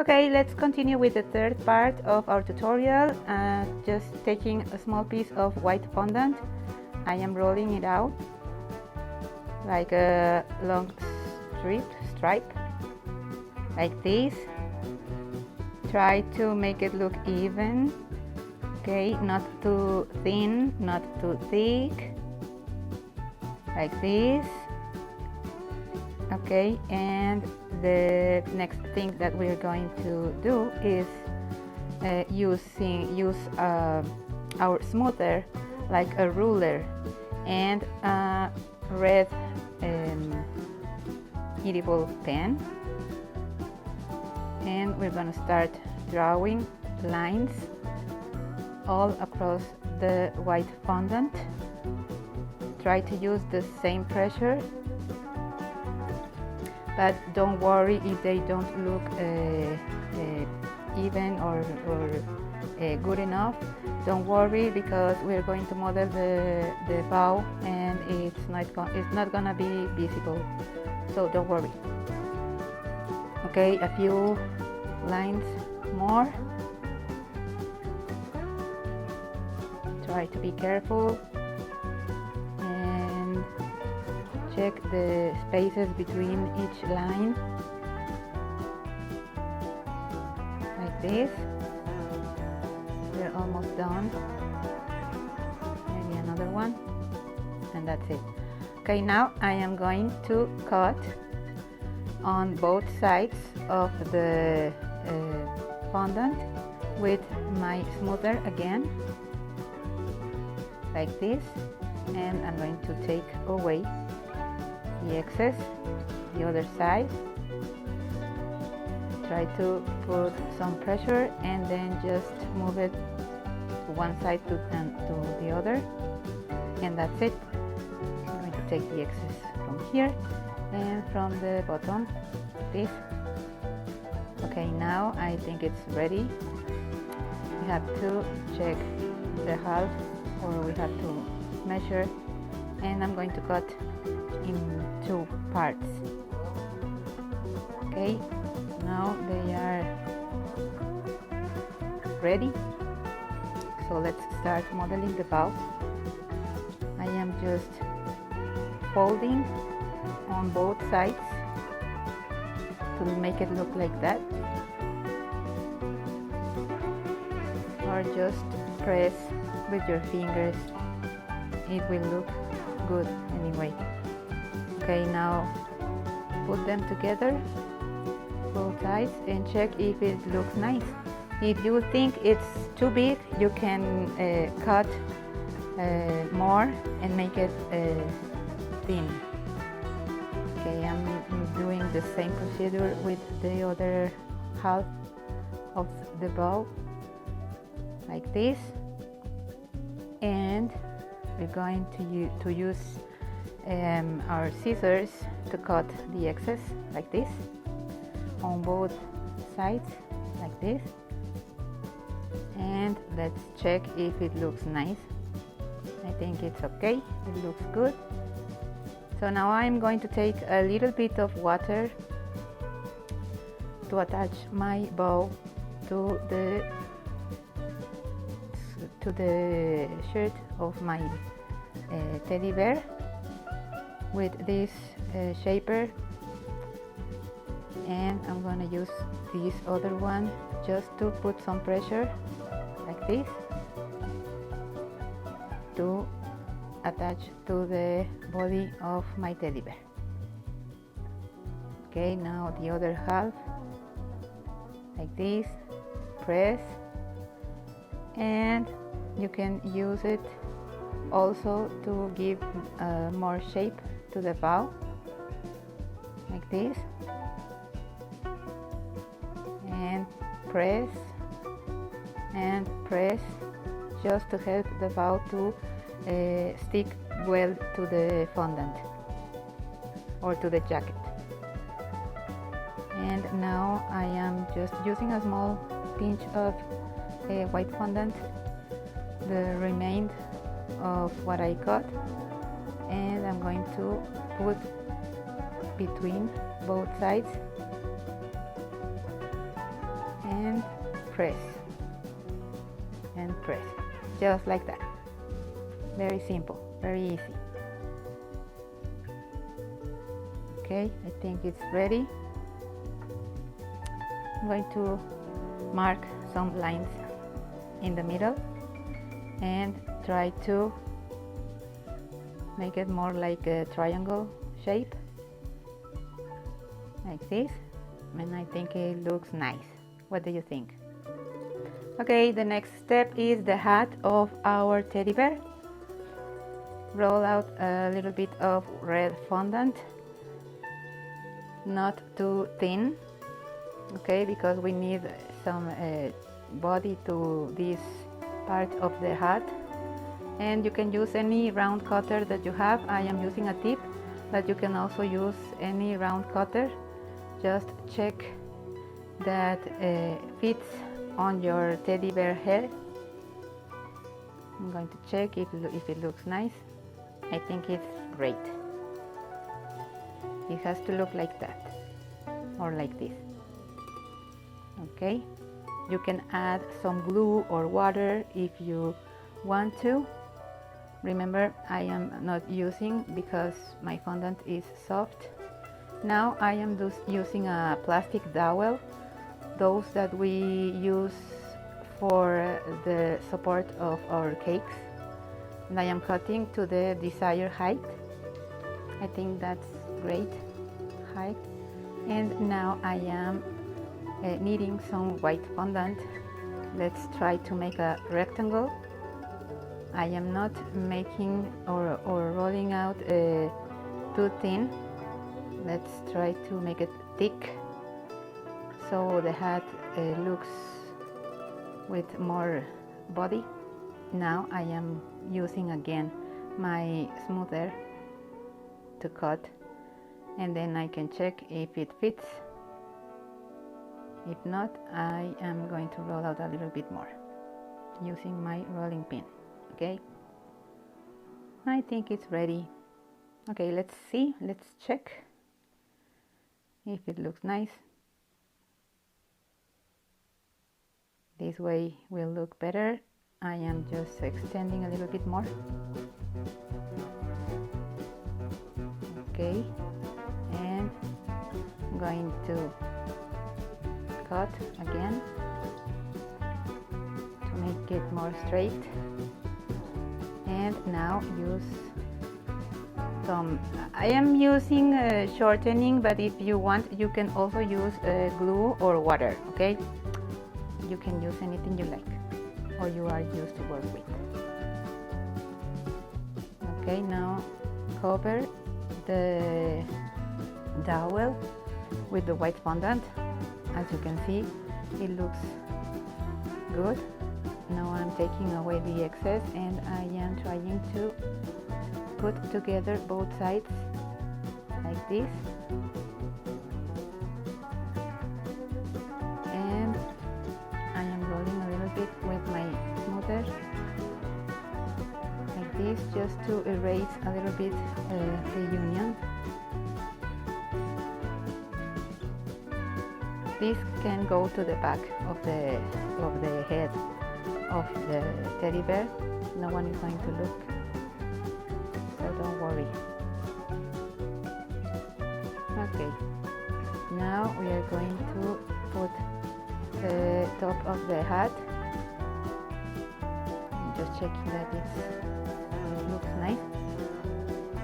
Okay, let's continue with the third part of our tutorial. Just taking a small piece of white fondant, I am rolling it out like a long stripe like this. Try to make it look even, okay, not too thin, not too thick, like this. Okay, and the next thing that we're going to do is use our smoother like a ruler and a red edible pen, and we're going to start drawing lines all across the white fondant. Try to use the same pressure, but don't worry if they don't look even or good enough. Don't worry, because we're going to model the bow and it's not gonna be visible, so don't worry. Okay, a few lines more. Try to be careful and check the spaces between each line, like this. We're almost done. Maybe another one, and that's it. Okay, now I am going to cut on both sides of the fondant with my smoother again, like this, and I'm going to take away the excess, the other side. Try to put some pressure and then just move it to one side and to the other, and that's it. I'm going to take the excess from here and from the bottom, this. Okay, now I think it's ready. We have to check the half, or we have to measure, and I'm going to cut in two parts. Okay, now they are ready, so let's start modeling the bow. I am just folding on both sides to make it look like that, or just press with your fingers. It will look good anyway. Okay, now put them together, both sides, and check if it looks nice. If you think it's too big, you can cut more and make it thin. Okay, I'm doing the same procedure with the other half of the bow, like this, and we're going to use our scissors to cut the excess like this on both sides, like this, and let's check if it looks nice. I think it's okay, it looks good. So now I'm going to take a little bit of water to attach my bow to the shirt of my teddy bear with this shaper, and I'm going to use this other one just to put some pressure like this to attach to the body of my teddy bear. Okay, now the other half, like this, press, and you can use it also to give more shape to the bow, like this, and press and press, just to help the bow to stick well to the fondant or to the jacket. And now I am just using a small pinch of white fondant, the remains of what I cut, and I'm going to put between both sides and press and press, just like that. Very simple, very easy. Okay, I think it's ready. I'm going to mark some lines in the middle and try to make it more like a triangle shape, like this, and I think it looks nice. What do you think? Okay, the next step is the hat of our teddy bear. Roll out a little bit of red fondant, not too thin, okay, because we need some body to this part of the hat. And you can use any round cutter that you have. I am using a tip, but you can also use any round cutter. Just check that fits on your teddy bear head. I'm going to check if it looks nice. I think it's great. It has to look like that, or like this. Okay, you can add some glue or water if you want to. Remember, I am not using because my fondant is soft. Now I am using a plastic dowel, those that we use for the support of our cakes. And I am cutting to the desired height. I think that's great height. And now I am kneading some white fondant. Let's try to make a rectangle. I am not making or rolling out too thin. Let's try to make it thick so the hat looks with more body. Now I am using again my smoother to cut, and then I can check if it fits. If not, I am going to roll out a little bit more using my rolling pin. Okay, I think it's ready. Okay, let's see, let's check if it looks nice. This way will look better. I am just extending a little bit more. Okay, and I'm going to cut again to make it more straight. And now use some, I am using shortening, but if you want you can also use glue or water. Okay, you can use anything you like or you are used to work with. Okay, now cover the dowel with the white fondant. As you can see, it looks good. Now I'm taking away the excess and I am trying to put together both sides like this. And I am rolling a little bit with my smoother like this, just to erase a little bit the union. This can go to the back of the head of the teddy bear. No one is going to look, so don't worry. Okay, now we are going to put the top of the hat. I'm just checking that it looks nice.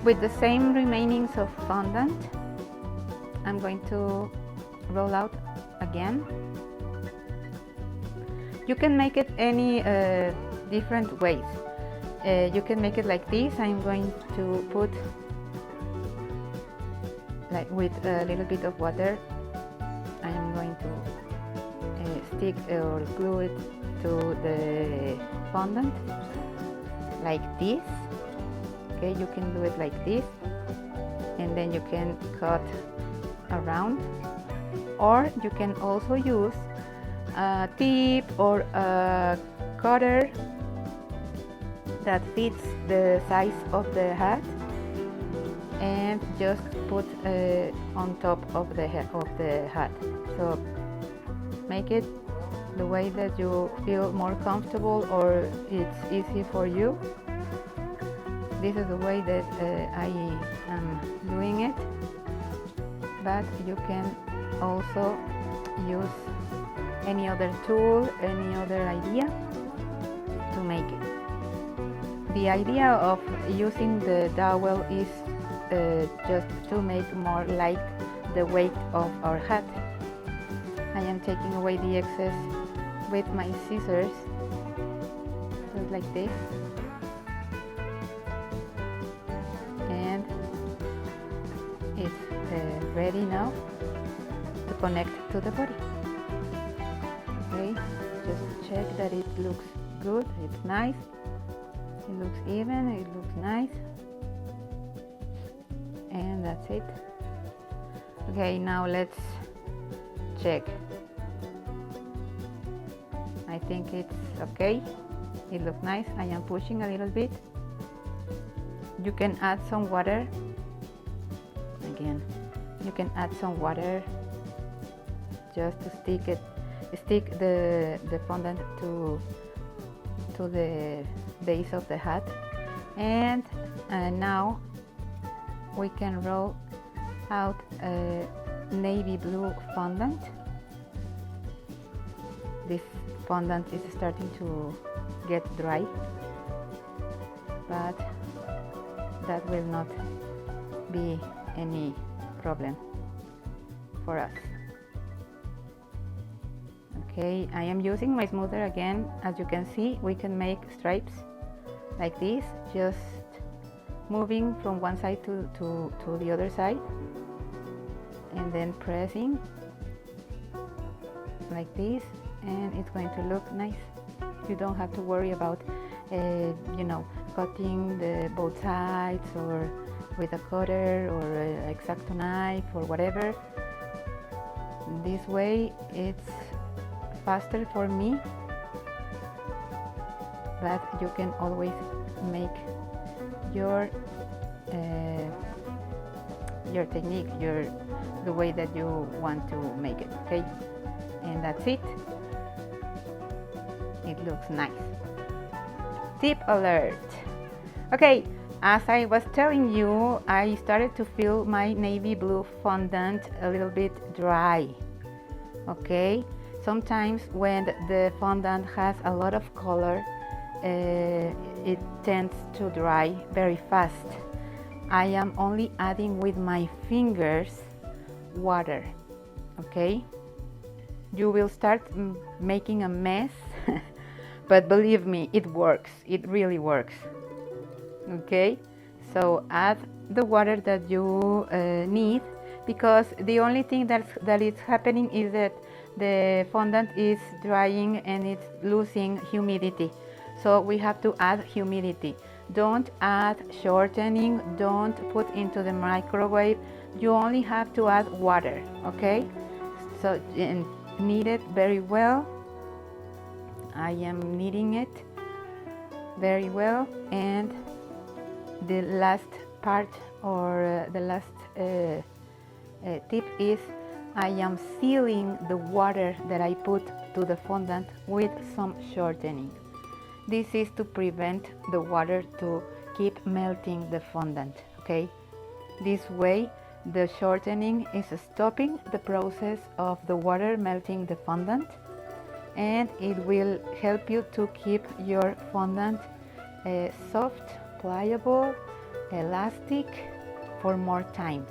With the same remainings of fondant, I'm going to roll out again. You can make it any different ways. You can make it like this. I'm going to put like with a little bit of water. I am going to stick or glue it to the fondant like this. Okay, you can do it like this, and then you can cut around, or you can also use a tip or a cutter that fits the size of the hat and just put on top of the hat. So make it the way that you feel more comfortable or it's easy for you. This is the way that I am doing it, but you can also use any other tool, any other idea to make it. The idea of using the dowel is just to make more light the weight of our hat. I am taking away the excess with my scissors, just like this, and it's ready now to connect to the body. Okay, just check that it looks good, it's nice, it looks even, it looks nice, and that's it. Okay, now let's check. I think it's okay, it looks nice. I am pushing a little bit. You can add some water. Again, you can add some water just to stick the fondant to the base of the hat. And now we can roll out a navy blue fondant. This fondant is starting to get dry, but that will not be any problem for us. Okay, I am using my smoother again. As you can see, we can make stripes like this, just moving from one side to the other side, and then pressing like this, and it's going to look nice. You don't have to worry about cutting the both sides or with a cutter or an X-Acto knife or whatever. This way it's faster for me, but you can always make your technique, the way that you want to make it. Okay, and that's it. It looks nice. Tip alert. Okay, as I was telling you, I started to feel my navy blue fondant a little bit dry. Okay, sometimes when the fondant has a lot of color, it tends to dry very fast. I am only adding with my fingers water. Okay, you will start making a mess but believe me, it works, it really works. Okay, so add the water that you need, because the only thing that is happening is that the fondant is drying and it's losing humidity. So we have to add humidity. Don't add shortening, don't put into the microwave. You only have to add water, okay? So knead it very well. I am kneading it very well, and the last part or the last tip is I am sealing the water that I put to the fondant with some shortening. This is to prevent the water to keep melting the fondant, okay? This way the shortening is stopping the process of the water melting the fondant, and it will help you to keep your fondant soft, pliable, elastic for more time.